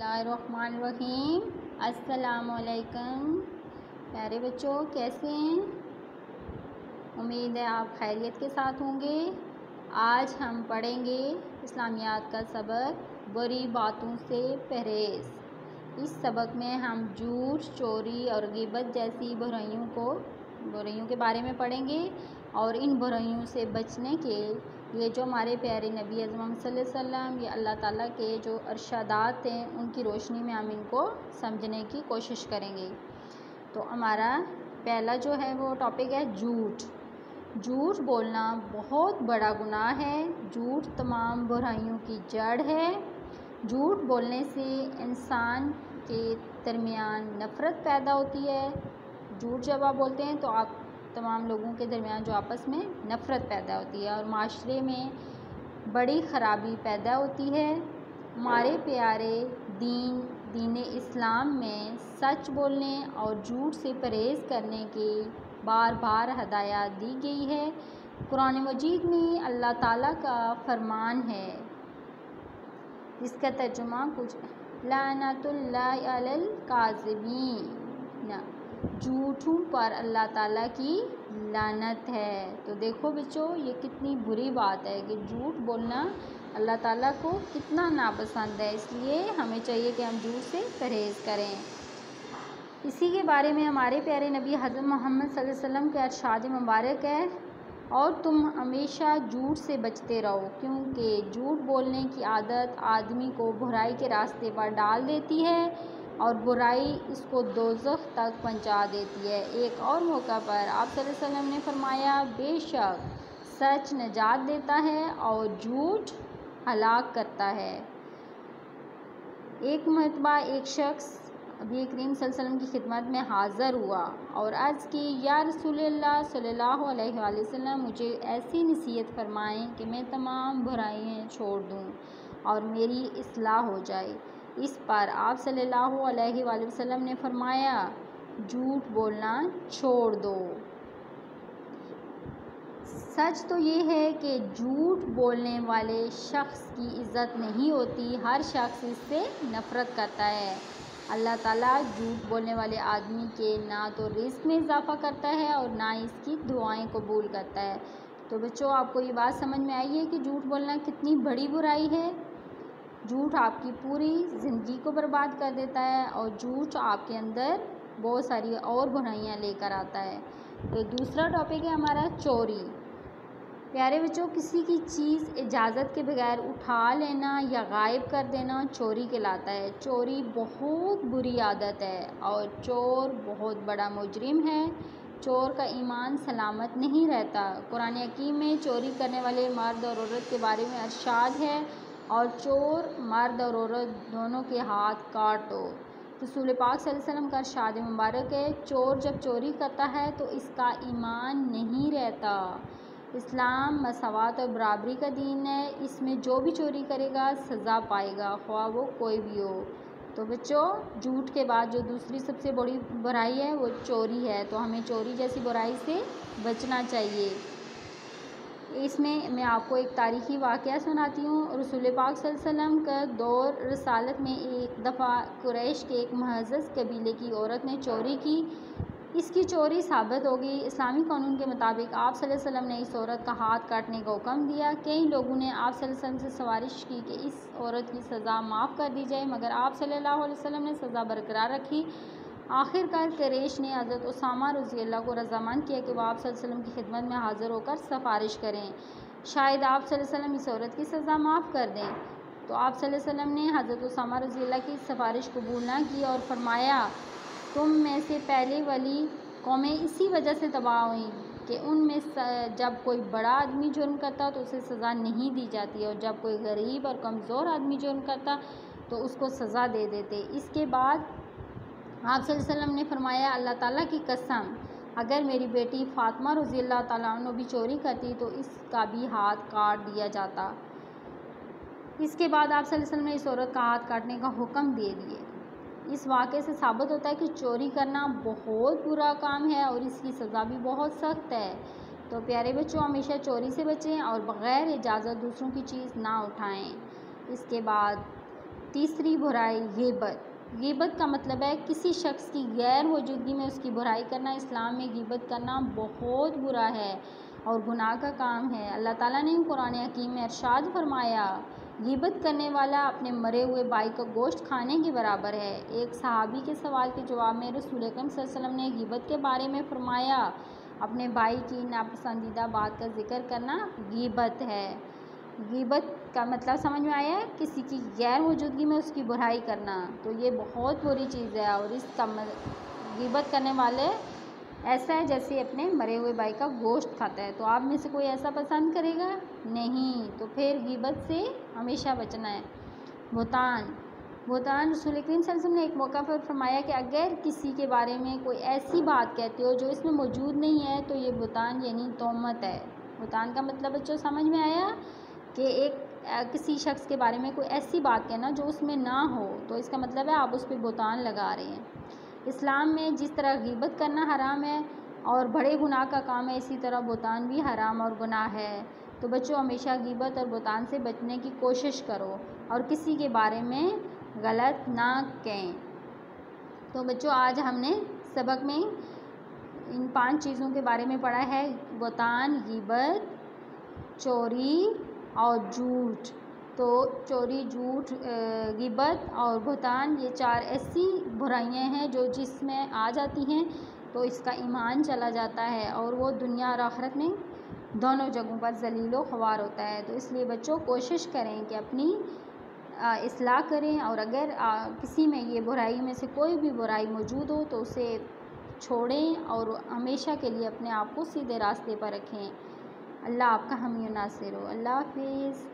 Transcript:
बिस्मिल्लाहिर्रहमानिर्रहीम। अस्सलाम वालेकुम प्यारे बच्चों, कैसे हैं? उम्मीद है आप खैरियत के साथ होंगे। आज हम पढ़ेंगे इस्लामियात का सबक बुरी बातों से परहेज़। इस सबक में हम झूठ, चोरी और ग़ीबत जैसी बुराइयों के बारे में पढ़ेंगे और इन बुराइयों से बचने के ये जो हमारे प्यारे नबी अज़म सल्लल्लाहु अलैहि वसल्लम ये अल्लाह ताला के जो इरशादात हैं उनकी रोशनी में हम इनको समझने की कोशिश करेंगे। तो हमारा पहला जो है वो टॉपिक है झूठ। झूठ बोलना बहुत बड़ा गुनाह है। झूठ तमाम बुराइयों की जड़ है। झूठ बोलने से इंसान के दरमियान नफ़रत पैदा होती है। झूठ जब आप बोलते हैं तो आप तमाम लोगों के दरमियान जो आपस में नफ़रत पैदा होती है और माशरे में बड़ी ख़राबी पैदा होती है। हमारे प्यारे दीन इस्लाम में सच बोलने और झूठ से परहेज़ करने की बार बार हदायत दी गई है। कुरान मजीद में अल्लाह ताला का फरमान है, इसका तर्जुमा कुछ लानतुल्लाहि अलल काज़िबीन, झूठों पर अल्लाह ताला की लानत है। तो देखो बच्चों, ये कितनी बुरी बात है कि झूठ बोलना अल्लाह ताला को कितना नापसंद है। इसलिए हमें चाहिए कि हम झूठ से परहेज़ करें। इसी के बारे में हमारे प्यारे नबी हज़रत मोहम्मद सल्लल्लाहु अलैहि वसल्लम का इरशाद मुबारक है, और तुम हमेशा झूठ से बचते रहो, क्योंकि झूठ बोलने की आदत आदमी को बुराई के रास्ते पर डाल देती है और बुराई इसको दोज़ख तक पहुंचा देती है। एक और मौका पर आप सल्लल्लाहु अलैहि वसल्लम ने फरमाया, बेशक सच निजात देता है और झूठ हलाक करता है। एक मरतबा एक शख्स नबी करीम सल्लल्लाहु अलैहि वसल्लम की खिदमत में हाज़िर हुआ और अर्ज़ की, या रसूलल्लाह सल्लल्लाहु अलैहि वसल्लम, मुझे ऐसी नसीहत फरमाएं कि मैं तमाम बुराइयां छोड़ दूं और मेरी इस्लाह हो जाए। इस पर आप सल्लल्लाहु अलैहि वसल्लम ने फरमाया, झूठ बोलना छोड़ दो। सच तो ये है कि झूठ बोलने वाले शख्स की इज़्ज़त नहीं होती, हर शख्स इससे नफ़रत करता है। अल्लाह ताला झूठ बोलने वाले आदमी के ना तो रिज़्क़ में इजाफ़ा करता है और ना इसकी दुआएं कबूल करता है। तो बच्चों, आपको ये बात समझ में आई है कि झूठ बोलना कितनी बड़ी बुराई है। झूठ आपकी पूरी ज़िंदगी को बर्बाद कर देता है और झूठ आपके अंदर बहुत सारी और बुराइयां लेकर आता है। तो दूसरा टॉपिक है हमारा चोरी। प्यारे बच्चों, किसी की चीज़ इजाज़त के बगैर उठा लेना या गायब कर देना चोरी कहलाता है। चोरी बहुत बुरी आदत है और चोर बहुत बड़ा मुजरिम है। चोर का ईमान सलामत नहीं रहता। कुरान हकीम में चोरी करने वाले मर्द और औरत के बारे में इरशाद है, और चोर मर्द और औरत दोनों के हाथ काट दो। रसूल पाक सल्लल्लाहु अलैहि वसल्लम का इरशाद मुबारक है, चोर जब चोरी करता है तो इसका ईमान नहीं रहता। इस्लाम मसावत और बराबरी का दीन है। इसमें जो भी चोरी करेगा सज़ा पाएगा, ख्वाह वो कोई भी हो। तो बच्चों, झूठ के बाद जो दूसरी सबसे बड़ी बुराई है वो चोरी है। तो हमें चोरी जैसी बुराई से बचना चाहिए। इसमें मैं आपको एक तारीख़ी वाक़या सुनाती हूँ। रसूल पाक सल्लल्लाहु अलैहि वसल्लम का दौर रसालत में एक दफ़ा कुरैश के एक मुअज़्ज़ज़ कबीले की औरत ने चोरी की। इसकी चोरी साबित हो गई। इस्लामी कानून के मुताबिक आप सल्लल्लाहु अलैहि वसल्लम ने इस औरत का हाथ काटने का हुक्म दिया। कई लोगों ने आप सल्लल्लाहु अलैहि वसल्लम से सिफारिश की कि इस औरत की सज़ा माफ़ कर दी जाए, मगर आप सल्लल्लाहु अलैहि वसल्लम ने सज़ा बरकरार रखी। आखिरकार कुरैश ने हज़रत उसामा रज़ियल्लाहु को रज़ामंद किया कि वह आप सल्लल्लाहु अलैहि वसल्लम की खिदमत में हाज़िर होकर सिफारिश करें, शायद आप सल्लल्लाहु अलैहि वसल्लम इस औरत की सज़ा माफ़ कर दें। तो आप सल्लल्लाहु अलैहि वसल्लम ने हज़रत उसामा रज़ियल्लाहु की सिफारिश कबूल न की और फरमाया, तुम में से पहले वाली कौमें इसी वजह से तबाह हुई कि उनमें जब कोई बड़ा आदमी जुर्म करता तो उसे सज़ा नहीं दी जाती, और जब कोई गरीब और कमज़ोर आदमी जुर्म करता तो उसको सज़ा दे देते। इसके बाद आप सल्लल्लाहु अलैहि वसल्लम ने फरमाया, अल्लाह ताला की कसम, अगर मेरी बेटी फ़ातिमा रज़ियल्लाहु ताला अन्हा भी चोरी करती तो इसका भी हाथ काट दिया जाता। इसके बाद आप सल्लल्लाहु अलैहि वसल्लम ने इस औरत का हाथ काटने का हुक्म दे दिए। इस वाक़े से साबित होता है कि चोरी करना बहुत बुरा काम है और इसकी सज़ा भी बहुत सख्त है। तो प्यारे बच्चों, हमेशा चोरी से बचें और बग़ैर इजाज़त दूसरों की चीज़ ना उठाएं। इसके बाद تیسری برائی غیبت۔ غیبت کا مطلب ہے کسی شخص کی غیر موجودگی میں اس کی برائی کرنا۔ اسلام میں غیبت کرنا بہت برا ہے اور گناہ کا کام ہے۔ اللہ تعالیٰ نے قرآن حکیم میں ارشاد فرمایا، غیبت کرنے والا اپنے مرے ہوئے بھائی کا گوشت کھانے کے برابر ہے۔ ایک صحابی کے سوال کے جواب میں رسول اکرم صلی اللہ علیہ وسلم نے غیبت کے بارے میں فرمایا، اپنے بھائی کی ناپسندیدہ بات کا ذکر کرنا غیبت ہے۔ غیبت کا مطلب سمجھ میں آیا ہے؟ کسی کی غیر موجودگی میں اس کی برائی کرنا، تو یہ بہت بری چیز ہے، اور اس کا غیبت کرنے والے ایسا ہے جیسے اپنے مرے ہوئے بھائی کا گوشت کھاتا ہے۔ تو آپ میں سے کوئی ایسا پسند کرے گا؟ نہیں، تو پھر غیبت سے ہمیشہ بچنا ہے۔ بہتان رسول کریم صلی اللہ علیہ وسلم نے ایک موقع پر فرمایا کہ اگر کسی کے بارے میں کوئی ایسی بات کہتے ہو جو اس میں موجود نہیں ہے تو یہ بہتان یعنی تہمت ہے۔ بہتان کا مطلب بچوں سمجھ میں آیا کہ کسی شخص کے بارے میں کوئی ایسی بات کہنا جو اس میں نہ ہو، تو اس کا مطلب ہے آپ اس پہ بہتان لگا رہے ہیں۔ اسلام میں جس طرح غیبت کرنا حرام ہے اور بڑے گناہ کا کام ہے، اسی طرح بہتان بھی حرام اور گناہ ہے۔ تو بچوں ہمیشہ غیبت اور بہتان سے بچنے کی کوشش کرو اور کسی کے بارے میں غلط نہ کہیں۔ تو بچوں آج ہم نے سبق میں ان 5 چیزوں کے بارے میں پڑھا ہے: بہتان، غیبت، چوری اور جھوٹ۔ تو چوری، جھوٹ، غیبت اور بہتان یہ 4 ایسی برائیاں ہیں جو جس میں آ جاتی ہیں تو اس کا ایمان چلا جاتا ہے اور وہ دنیا اور آخرت میں دونوں جگہوں پر ذلیل و خوار ہوتا ہے۔ تو اس لیے بچوں کوشش کریں کہ اپنی اصلاح کریں، اور اگر کسی میں یہ برائی میں سے کوئی بھی برائی موجود ہو تو اسے چھوڑیں اور ہمیشہ کے لیے اپنے آپ کو سیدھے راستے پر رکھیں۔ اللہ آپ کا حامی و ناصر ہو۔ اللہ حافظ۔